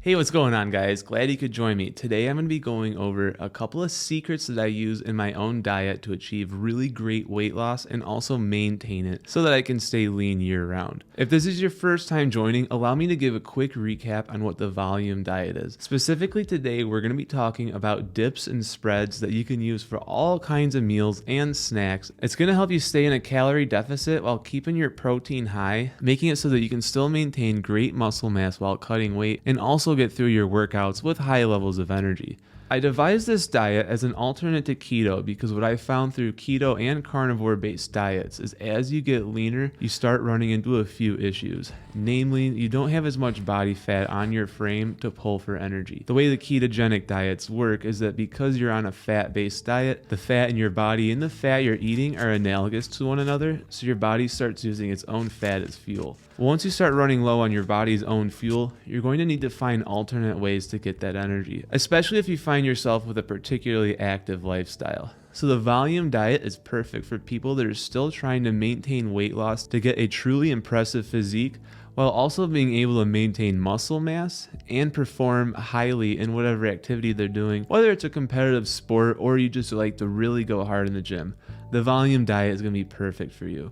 Hey, what's going on, guys? Glad you could join me. Today I'm going to be going over a couple of secrets that I use in my own diet to achieve really great weight loss and also maintain it so that I can stay lean year round. If this is your first time joining, allow me to give a quick recap on what the volume diet is. Specifically today, we're going to be talking about dips and spreads that you can use for all kinds of meals and snacks. It's going to help you stay in a calorie deficit while keeping your protein high, making it so that you can still maintain great muscle mass while cutting weight and also get through your workouts with high levels of energy. I devised this diet as an alternate to keto because what I found through keto and carnivore based diets is as you get leaner, you start running into a few issues. Namely, you don't have as much body fat on your frame to pull for energy. The way the ketogenic diets work is that because you're on a fat-based diet, the fat in your body and the fat you're eating are analogous to one another, so your body starts using its own fat as fuel. Once you start running low on your body's own fuel, you're going to need to find alternate ways to get that energy, especially if you find yourself with a particularly active lifestyle. So the volume diet is perfect for people that are still trying to maintain weight loss to get a truly impressive physique, while also being able to maintain muscle mass and perform highly in whatever activity they're doing, whether it's a competitive sport or you just like to really go hard in the gym. The volume diet is going to be perfect for you.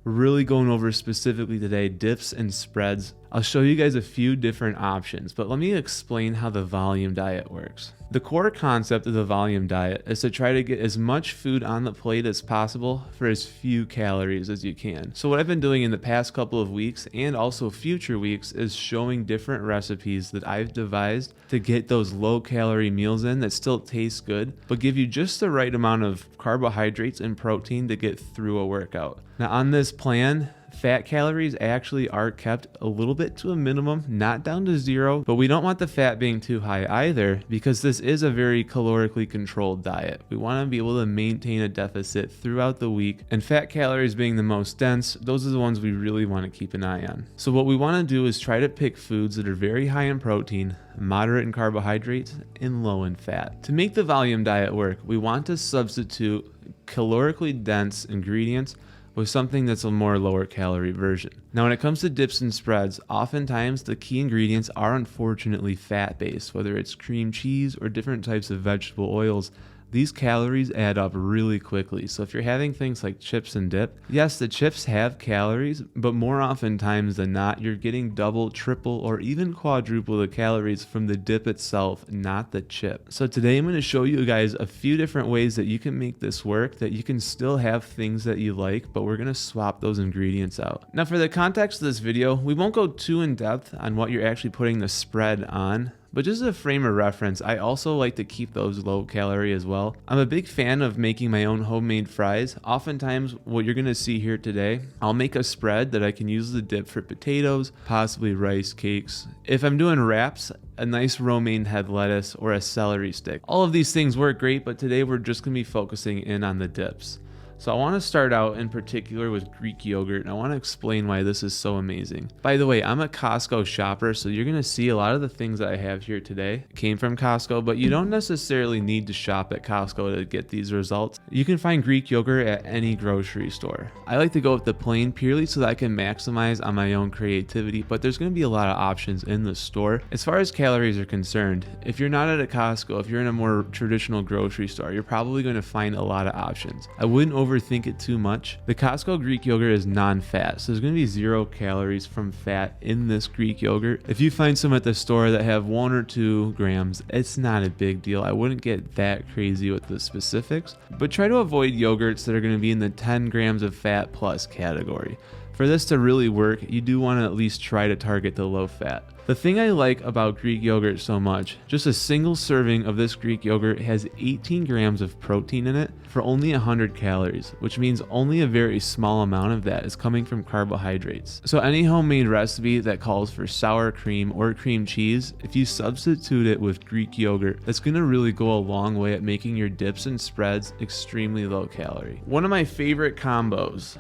We're really going over specifically today dips and spreads. I'll show you guys a few different options, but let me explain how the volume diet works. The core concept of the volume diet is to try to get as much food on the plate as possible for as few calories as you can. So what I've been doing in the past couple of weeks and also future weeks is showing different recipes that I've devised to get those low calorie meals in that still taste good, but give you just the right amount of carbohydrates and protein to get through a workout. Now on this plan, fat calories actually are kept a little bit to a minimum, not down to zero, but we don't want the fat being too high either because this is a very calorically controlled diet. We want to be able to maintain a deficit throughout the week, and fat calories being the most dense, those are the ones we really want to keep an eye on. So what we want to do is try to pick foods that are very high in protein, moderate in carbohydrates, and low in fat. To make the volume diet work, we want to substitute calorically dense ingredients with something that's a more lower calorie version. Now when it comes to dips and spreads, oftentimes the key ingredients are unfortunately fat based, whether it's cream cheese or different types of vegetable oils. These calories add up really quickly. So if you're having things like chips and dip, yes, the chips have calories, but more oftentimes than not, you're getting double, triple, or even quadruple the calories from the dip itself, not the chip. So today I'm going to show you guys a few different ways that you can make this work, that you can still have things that you like, but we're going to swap those ingredients out. Now for the context of this video, we won't go too in depth on what you're actually putting the spread on. But just as a frame of reference, I also like to keep those low calorie as well. I'm a big fan of making my own homemade fries. Oftentimes, what you're gonna see here today, I'll make a spread that I can use as a dip for potatoes, possibly rice cakes. If I'm doing wraps, a nice romaine head lettuce or a celery stick. All of these things work great, but today we're just gonna be focusing in on the dips. So I want to start out in particular with Greek yogurt, and I want to explain why this is so amazing. By the way, I'm a Costco shopper, so you're going to see a lot of the things that I have here today came from Costco, but you don't necessarily need to shop at Costco to get these results. You can find Greek yogurt at any grocery store. I like to go with the plain purely so that I can maximize on my own creativity, but there's going to be a lot of options in the store. As far as calories are concerned, if you're not at a Costco, if you're in a more traditional grocery store, you're probably going to find a lot of options. I wouldn't overthink it too much. The Costco Greek yogurt is non-fat, so there's going to be 0 calories from fat in this Greek yogurt. If you find some at the store that have 1 or 2 grams, it's not a big deal. I wouldn't get that crazy with the specifics, but try to avoid yogurts that are going to be in the 10 grams of fat plus category. For this to really work, you do want to at least try to target the low fat. The thing I like about Greek yogurt so much, just a single serving of this Greek yogurt has 18 grams of protein in it for only 100 calories, which means only a very small amount of that is coming from carbohydrates. So any homemade recipe that calls for sour cream or cream cheese, if you substitute it with Greek yogurt, that's going to really go a long way at making your dips and spreads extremely low calorie. One of my favorite combos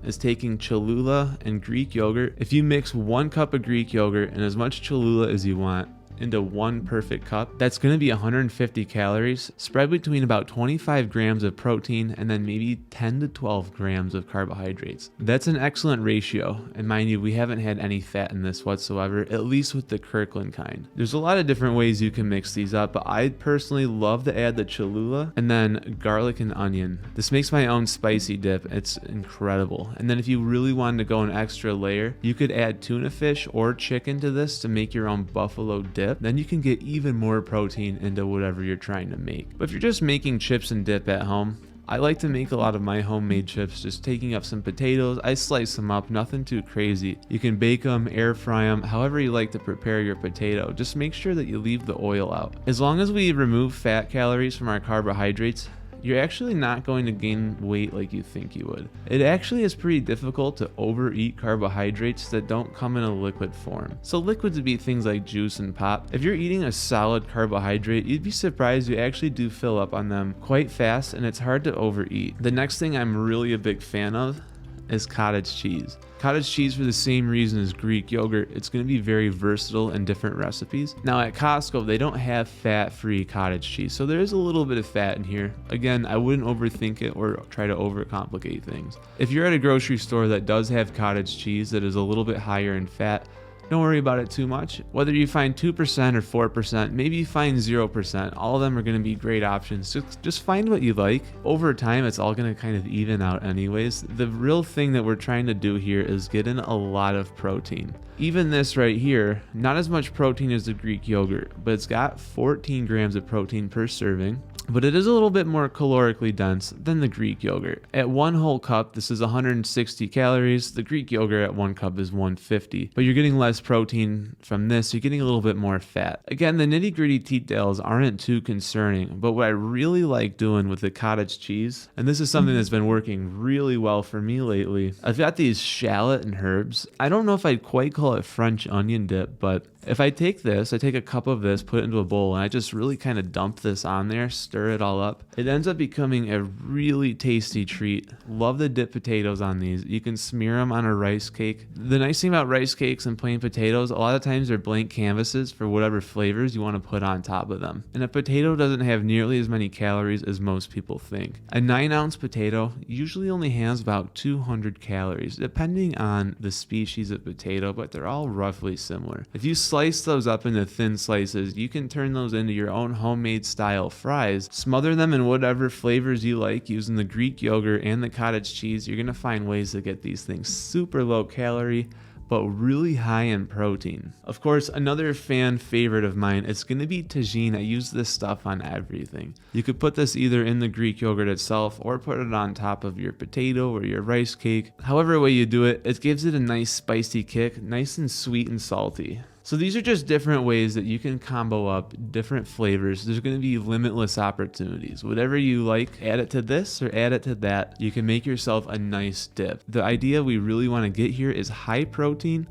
is taking Cholula and Greek yogurt. If you mix 1 cup of Greek yogurt and as much Cholula as you want, into one perfect cup, that's going to be 150 calories spread between about 25 grams of protein and then maybe 10 to 12 grams of carbohydrates. That's an excellent ratio, and mind you, we haven't had any fat in this whatsoever, at least with the Kirkland kind. There's a lot of different ways you can mix these up, but I personally love to add the Cholula and then garlic and onion. This makes my own spicy dip. It's incredible. And then if you really wanted to go an extra layer, you could add tuna fish or chicken to this to make your own buffalo dip. Then you can get even more protein into whatever you're trying to make. But if you're just making chips and dip at home, I like to make a lot of my homemade chips, just taking up some potatoes. I slice them up, nothing too crazy. You can bake them, air fry them, however you like to prepare your potato. Just make sure that you leave the oil out. As long as we remove fat calories from our carbohydrates, you're actually not going to gain weight like you think you would. It actually is pretty difficult to overeat carbohydrates that don't come in a liquid form. So liquids would be things like juice and pop. If you're eating a solid carbohydrate, you'd be surprised you actually do fill up on them quite fast, and it's hard to overeat. The next thing I'm really a big fan of is cottage cheese. Cottage cheese, for the same reason as Greek yogurt, it's going to be very versatile in different recipes. Now at Costco, they don't have fat-free cottage cheese, so there is a little bit of fat in here. Again, I wouldn't overthink it or try to overcomplicate things. If you're at a grocery store that does have cottage cheese that is a little bit higher in fat, don't worry about it too much. Whether you find 2% or 4%, maybe you find 0%, all of them are going to be great options. Just find what you like. Over time, it's all going to kind of even out anyways. The real thing that we're trying to do here is get in a lot of protein. Even this right here, not as much protein as the Greek yogurt, but it's got 14 grams of protein per serving. But it is a little bit more calorically dense than the Greek yogurt. At 1 whole cup, this is 160 calories. The Greek yogurt at 1 cup is 150. But you're getting less protein from this. You're getting a little bit more fat. Again, the nitty-gritty details aren't too concerning, but what I really like doing with the cottage cheese, and this is something that's been working really well for me lately, I've got these shallot and herbs. I don't know if I'd quite call it French onion dip, but if I take this, I take a cup of this, put it into a bowl, and I just really kind of dump this on there, stir it all up. It ends up becoming a really tasty treat. Love to dip potatoes on these. You can smear them on a rice cake. The nice thing about rice cakes and plain potatoes, a lot of times they're blank canvases for whatever flavors you want to put on top of them. And a potato doesn't have nearly as many calories as most people think. A 9-ounce potato usually only has about 200 calories, depending on the species of potato, but they're all roughly similar. If you slice those up into thin slices, you can turn those into your own homemade style fries. Smother them in whatever flavors you like using the Greek yogurt and the cottage cheese. You're going to find ways to get these things super low calorie, but really high in protein. Of course, another fan favorite of mine, it's going to be tagine. I use this stuff on everything. You could put this either in the Greek yogurt itself or put it on top of your potato or your rice cake. However way you do it, it gives it a nice spicy kick, nice and sweet and salty. So these are just different ways that you can combo up different flavors. There's going to be limitless opportunities. Whatever you like, add it to this or add it to that. You can make yourself a nice dip. The idea we really want to get here is high protein,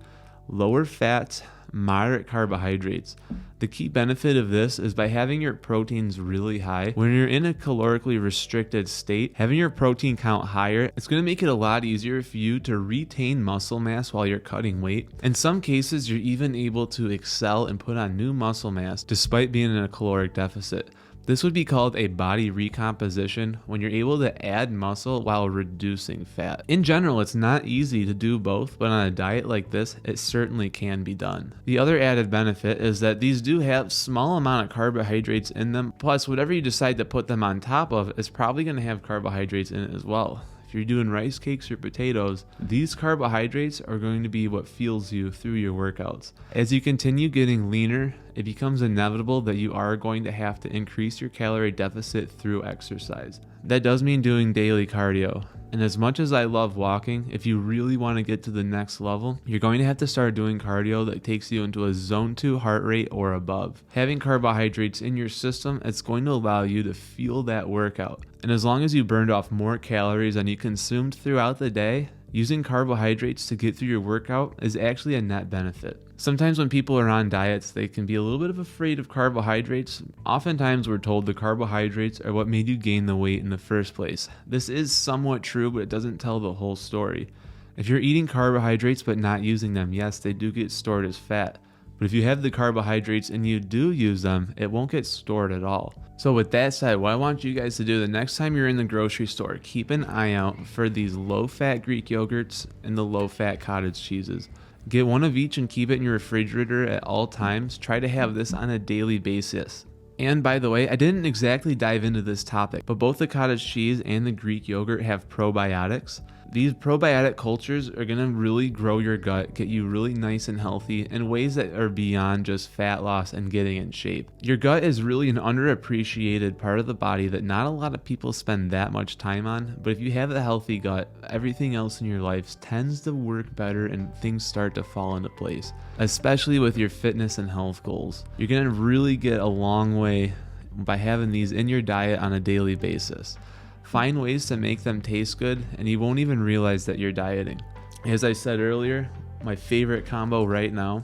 lower fat, moderate carbohydrates. The key benefit of this is by having your proteins really high. When you're in a calorically restricted state, having your protein count higher, it's going to make it a lot easier for you to retain muscle mass while you're cutting weight. In some cases, you're even able to excel and put on new muscle mass despite being in a caloric deficit. This would be called a body recomposition, when you're able to add muscle while reducing fat. In general, it's not easy to do both, but on a diet like this, it certainly can be done. The other added benefit is that these do have small amount of carbohydrates in them, plus whatever you decide to put them on top of is probably going to have carbohydrates in it as well. If you're doing rice cakes or potatoes, these carbohydrates are going to be what fuels you through your workouts. As you continue getting leaner, it becomes inevitable that you are going to have to increase your calorie deficit through exercise. That does mean doing daily cardio. And as much as I love walking, if you really want to get to the next level, you're going to have to start doing cardio that takes you into a zone 2 heart rate or above. Having carbohydrates in your system, it's going to allow you to feel that workout. And as long as you burned off more calories than you consumed throughout the day, using carbohydrates to get through your workout is actually a net benefit. Sometimes when people are on diets, they can be a little bit afraid of carbohydrates. Oftentimes we're told the carbohydrates are what made you gain the weight in the first place. This is somewhat true, but it doesn't tell the whole story. If you're eating carbohydrates but not using them, yes, they do get stored as fat. But if you have the carbohydrates and you do use them, it won't get stored at all. So with that said, what I want you guys to do the next time you're in the grocery store, keep an eye out for these low-fat Greek yogurts and the low-fat cottage cheeses. Get one of each and keep it in your refrigerator at all times. Try to have this on a daily basis. And by the way, I didn't exactly dive into this topic, but both the cottage cheese and the Greek yogurt have probiotics. These probiotic cultures are going to really grow your gut, get you really nice and healthy in ways that are beyond just fat loss and getting in shape. Your gut is really an underappreciated part of the body that not a lot of people spend that much time on, but if you have a healthy gut, everything else in your life tends to work better and things start to fall into place, especially with your fitness and health goals. You're going to really get a long way by having these in your diet on a daily basis. Find ways to make them taste good and you won't even realize that you're dieting. As I said earlier, my favorite combo right now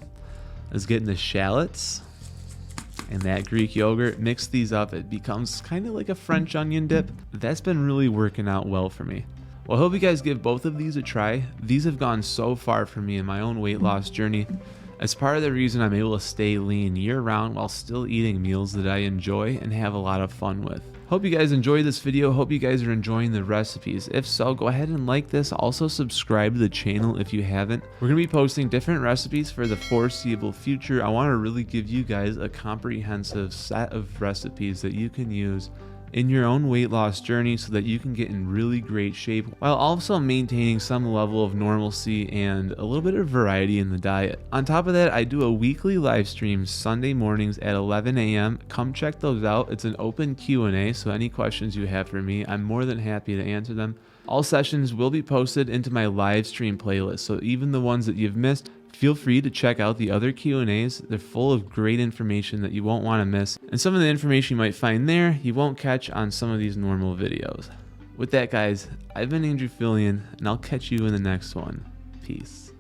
is getting the shallots and that Greek yogurt. Mix these up, it becomes kind of like a French onion dip. That's been really working out well for me. Well, I hope you guys give both of these a try. These have gone so far for me in my own weight loss journey. It's part of the reason I'm able to stay lean year-round while still eating meals that I enjoy and have a lot of fun with. Hope you guys enjoyed this video. Hope you guys are enjoying the recipes. If so, go ahead and like this. Also subscribe to the channel if you haven't. We're going to be posting different recipes for the foreseeable future. I want to really give you guys a comprehensive set of recipes that you can use in your own weight loss journey so that you can get in really great shape while also maintaining some level of normalcy and a little bit of variety in the diet. On top of that, I do a weekly live stream Sunday mornings at 11 a.m. Come check those out. It's an open Q&A, so any questions you have for me, I'm more than happy to answer them. All sessions will be posted into my live stream playlist, so even the ones that you've missed, feel free to check out the other Q&As. They're full of great information that you won't want to miss. And some of the information you might find there, you won't catch on some of these normal videos. With that, guys, I've been Andrew Fillion, and I'll catch you in the next one. Peace.